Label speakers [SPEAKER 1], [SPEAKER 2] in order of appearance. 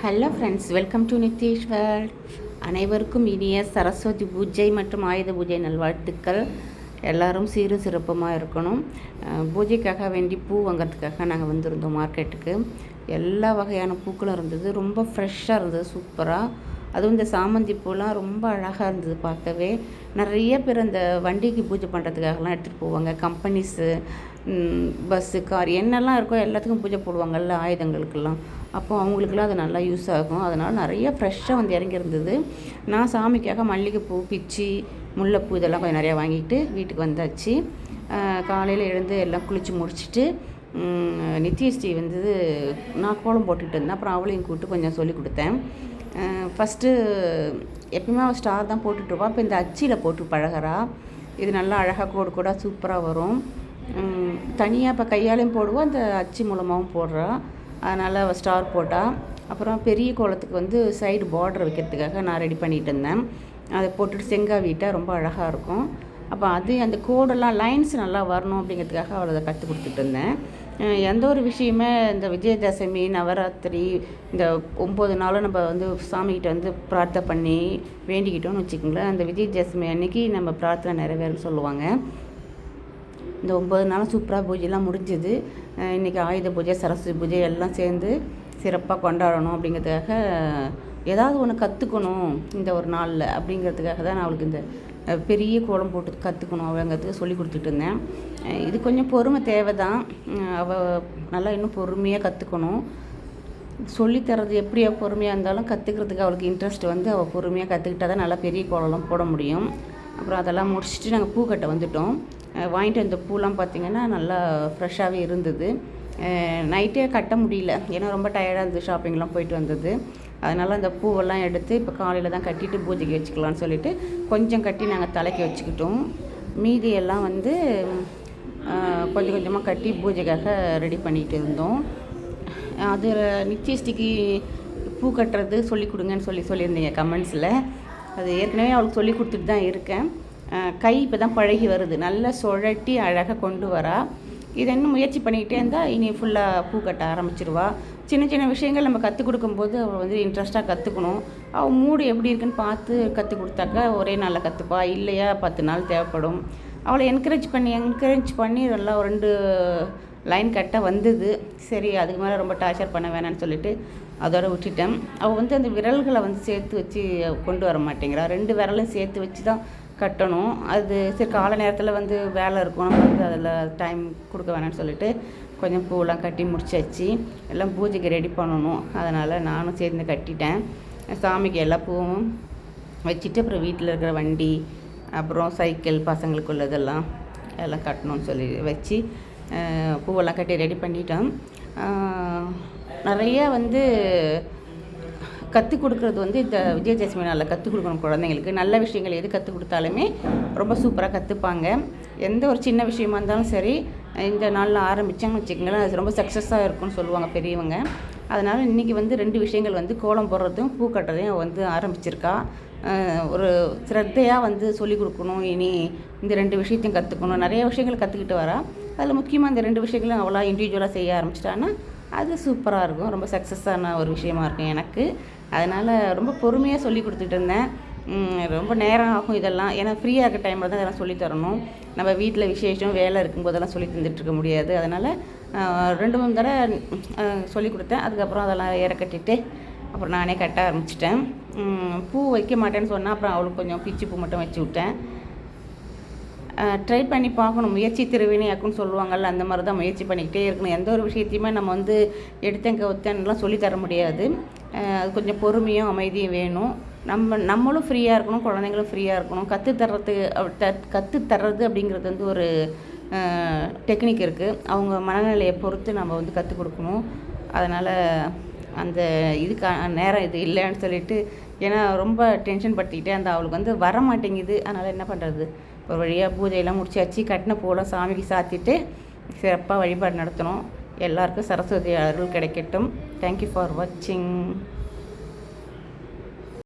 [SPEAKER 1] Hello friends, welcome to Nitish world. அனைவருக்கும் இனிய சரஸ்வதி பூஜை மற்றும் ஆயுத பூஜை நல்வாழ்த்துக்கள். எல்லோரும் சீரும் சிறப்புமாக இருக்கணும். பூஜைக்காக வேண்டி பூ வாங்கிறதுக்காக நாங்கள் வந்திருந்தோம் மார்க்கெட்டுக்கு. எல்லா வகையான பூக்களும் இருந்தது. ரொம்ப ஃப்ரெஷ்ஷாக இருந்தது, சூப்பராக. அதுவும் இந்த சாமந்தி பூலாம் ரொம்ப அழகாக இருந்தது பார்க்கவே. நிறைய பேர் அந்த வண்டிக்கு பூஜை பண்ணுறதுக்காகலாம் எடுத்துகிட்டு போவாங்க. கம்பெனிஸு, பஸ்ஸு, கார் என்னெல்லாம் இருக்கோ எல்லாத்துக்கும் பூஜை போடுவாங்கள்ல, ஆயுதங்களுக்கெல்லாம். அப்போது அவங்களுக்குலாம் அது நல்லா யூஸ் ஆகும். அதனால் நிறைய ஃப்ரெஷ்ஷாக வந்து இறங்கியிருந்தது. நான் சாமிக்காக மல்லிகைப்பூ, பிச்சி, முல்லைப்பூ இதெல்லாம் கொஞ்சம் நிறையா வாங்கிட்டு வீட்டுக்கு வந்தாச்சு. காலையில் எழுந்து எல்லாம் குளித்து முடிச்சுட்டு நித்யஸ்ரீ வந்து நான் கோலம் போட்டுக்கிட்டு இருந்தேன். அப்புறம் அவளையும் கூப்பிட்டு கொஞ்சம் சொல்லி கொடுத்தேன். ஃபஸ்ட்டு எப்பயுமே அவள் ஸ்டார் தான் போட்டுட்ருவா. இப்போ இந்த அச்சியில் போட்டு பழகிறா. இது நல்லா அழகாக கோடு கூட சூப்பராக வரும். தனியாக இப்போ கையாலையும் போடுவோம், அந்த அச்சு மூலமாகவும் போடுறா. அதனால் அவள் ஸ்டார் போட்டால். அப்புறம் பெரிய கோலத்துக்கு வந்து சைடு பார்டர் வைக்கிறதுக்காக நான் ரெடி பண்ணிகிட்டு இருந்தேன். அதை போட்டுட்டு செங்காவிட்டால் ரொம்ப அழகாக இருக்கும். அப்போ அது அந்த கோடெல்லாம் லைன்ஸ் நல்லா வரணும் அப்படிங்கிறதுக்காக அவளை அதை கற்றுக் கொடுத்துட்டு இருந்தேன். எந்த ஒரு விஷயமே இந்த விஜயதசமி, நவராத்திரி, இந்த 9 நாளும் நம்ம வந்து சாமிகிட்ட வந்து பிரார்த்தனை பண்ணி வேண்டிக்கிட்டோம்னு வச்சுக்கோங்களேன். அந்த விஜயதசமி அன்றைக்கி நம்ம பிரார்த்தனை நிறைவேறுன்னு சொல்லுவாங்க. இந்த 9 நாளும் சூப்பராக பூஜைலாம் முடிஞ்சுது. இன்றைக்கி ஆயுத பூஜை, சரஸ்வதி பூஜை எல்லாம் சேர்ந்து சிறப்பாக கொண்டாடணும் அப்படிங்கிறதுக்காக ஏதாவது ஒன்று கற்றுக்கணும் இந்த ஒரு நாளில் அப்படிங்கிறதுக்காக தான் நான் அவளுக்கு இந்த பெரிய கோலம் போட்டு கற்றுக்கணும் அப்படிங்கிறதுக்கு சொல்லி கொடுத்துட்டு இருந்தேன். இது கொஞ்சம் பொறுமை தேவை தான். அவள் நல்லா இன்னும் பொறுமையாக கற்றுக்கணும். சொல்லித்தரது எப்படியா பொறுமையாக இருந்தாலும் கற்றுக்கிறதுக்கு அவளுக்கு இன்ட்ரெஸ்ட் வந்து அவள் பொறுமையாக கற்றுக்கிட்டால் தான் நல்லா பெரிய கோலம்லாம் போட முடியும். அப்புறம் அதெல்லாம் முடிச்சுட்டு நாங்கள் பூ கட்ட வந்துவிட்டோம். வாங்கிட்டு வந்த பூலாம் பார்த்திங்கன்னா நல்லா ஃப்ரெஷ்ஷாகவே இருந்தது. நைட்டே கட்ட முடியல, ஏன்னா ரொம்ப டயர்டாக இருந்தது, ஷாப்பிங்லாம் போயிட்டு வந்தது. அதனால் அந்த பூவெல்லாம் எடுத்து இப்போ காலையில் தான் கட்டிட்டு பூஜைக்கு வச்சுக்கலான்னு சொல்லிவிட்டு கொஞ்சம் கட்டி நாங்கள் தலைக்கு வச்சுக்கிட்டோம். மீதியெல்லாம் வந்து கொஞ்சம் கொஞ்சமாக கட்டி பூஜைக்காக ரெடி பண்ணிகிட்டு இருந்தோம். அது நிச்சயஸ்டிக்கு பூ கட்டுறது சொல்லி கொடுங்கன்னு சொல்லியிருந்தீங்க கமெண்ட்ஸில். அது ஏற்கனவே அவளுக்கு சொல்லி கொடுத்துட்டு தான் இருக்கேன். கை இப்போ தான் பழகி வருது, நல்லா சுழட்டி அழகாக கொண்டு வரா. இதை இன்னும் முயற்சி பண்ணிக்கிட்டே இருந்தால் இனி ஃபுல்லாக பூ கட்ட ஆரம்பிச்சிருவா. சின்ன சின்ன விஷயங்கள் நம்ம கற்றுக் கொடுக்கும்போது அவள் வந்து இன்ட்ரெஸ்ட்டாக கற்றுக்கணும். அவள் மூடு எப்படி இருக்குன்னு பார்த்து கற்றுக் கொடுத்தாக்கா ஒரே நாளில் கற்றுப்பா. இல்லையா 10 நாள் தேவைப்படும். அவளை என்கரேஜ் பண்ணி நல்லா 2 லைன் கட்ட வந்தது. சரி, அதுக்கு மேலே ரொம்ப டார்ச்சர் பண்ண வேணான்னு சொல்லிவிட்டு அதோட விட்டுட்டேன். அவள் வந்து அந்த விரல்களை வந்து சேர்த்து வச்சு கொண்டு வர மாட்டேங்கிறா. 2 விரலையும் சேர்த்து வச்சு தான் கட்டணும். அது சரி, காலை நேரத்தில் வந்து வேலை இருக்கும், நம்ம வந்து அதில் டைம் கொடுக்க வேணாம்னு சொல்லிட்டு கொஞ்சம் பூவெலாம் கட்டி முடிச்சாச்சு. எல்லாம் பூஜைக்கு ரெடி பண்ணணும். அதனால் நானும் சேர்ந்து கட்டிட்டேன். சாமிக்கு எல்லா பூவும் வச்சுட்டு அப்புறம் வீட்டில் இருக்கிற வண்டி, அப்புறம் சைக்கிள், பசங்களுக்குள்ளதெல்லாம் எல்லாம் கட்டணும்னு சொல்லி வச்சு பூவெல்லாம் கட்டி ரெடி பண்ணிட்டோம். நிறைய வந்து கற்றுக் கொடுக்குறது வந்து இந்த விஜயதசமி நாளில் கற்றுக் கொடுக்கணும் குழந்தைங்களுக்கு. நல்ல விஷயங்கள் எது கற்றுக் கொடுத்தாலுமே ரொம்ப சூப்பராக கற்றுப்பாங்க. எந்த ஒரு சின்ன விஷயமா இருந்தாலும் சரி, இந்த நாளில் ஆரம்பித்தாங்கன்னு வச்சுக்கோங்களேன், அது ரொம்ப சக்ஸஸாக இருக்கும்னு சொல்லுவாங்க பெரியவங்க. அதனால் இன்றைக்கி வந்து 2 விஷயங்கள் வந்து கோலம் போடுறதும் பூ கட்டுறதையும் வந்து ஆரம்பிச்சிருக்கா. ஒரு சிரத்தையாக வந்து சொல்லிக் கொடுக்கணும். இனி இந்த 2 விஷயத்தையும் கற்றுக்கணும். நிறைய விஷயங்கள் கற்றுக்கிட்டு வரா. அதில் முக்கியமாக இந்த 2 விஷயங்களும் அவ்வளோ இண்டிவிஜுவலாக செய்ய ஆரம்பிச்சிட்டான்னா அது சூப்பராக இருக்கும். ரொம்ப சக்ஸஸான ஒரு விஷயமா இருக்கும் எனக்கு. அதனால் ரொம்ப பொறுமையாக சொல்லி கொடுத்துட்டு இருந்தேன். ரொம்ப நேரம் ஆகும் இதெல்லாம், ஏன்னா ஃப்ரீயாக இருக்க டைமில் தான் இதெல்லாம் சொல்லித்தரணும். நம்ம வீட்டில் விசேஷம் வேலை இருக்கும்போதெல்லாம் சொல்லி தந்துட்டுருக்க முடியாது. அதனால் 2-3 தடவை சொல்லி கொடுத்தேன். அதுக்கப்புறம் அதெல்லாம் கட்டிட்டு அப்புறம் நானே கட்ட ஆரம்பிச்சிட்டேன். பூ வைக்க மாட்டேன்னு சொன்னால் அப்புறம் அவளுக்கு கொஞ்சம் பிச்சி பூ மட்டும் வச்சு விட்டேன். ட்ரை பண்ணி பார்க்கணும். முயற்சி திருவினையாக்குன்னு சொல்லுவாங்கள்ல, அந்த மாதிரி தான் முயற்சி பண்ணிக்கிட்டே இருக்கணும். எந்த ஒரு விஷயத்தையுமே நம்ம வந்து எடுத்தேன் கவுத்தேன்லாம் சொல்லித்தர முடியாது. அது கொஞ்சம் பொறுமையும் அமைதியும் வேணும். நம்மளும் ஃப்ரீயாக இருக்கணும், குழந்தைங்களும் ஃப்ரீயாக இருக்கணும். கற்றுத்தர்றது அப்படிங்கிறது வந்து ஒரு டெக்னிக் இருக்குது. அவங்க மனநிலையை பொறுத்து நம்ம வந்து கற்றுக் கொடுக்கணும். அதனால் அந்த இதுக்கான நேரம் இது இல்லைன்னு சொல்லிட்டு, ஏன்னா ரொம்ப டென்ஷன் படுத்திக்கிட்டே அந்த அவளுக்கு வந்து வர மாட்டேங்குது. அதனால் என்ன பண்ணுறது, ஒரு வழியாக பூஜையெல்லாம் முடிச்சாச்சு. கட்டின பூவெல்லாம் சாமிக்கு சாத்திட்டு சிறப்பாக வழிபாடு நடத்தணும். எல்லாருக்கும் சரஸ்வதி அருள் கிடைக்கட்டும். தேங்க்யூ ஃபார் வாட்சிங்.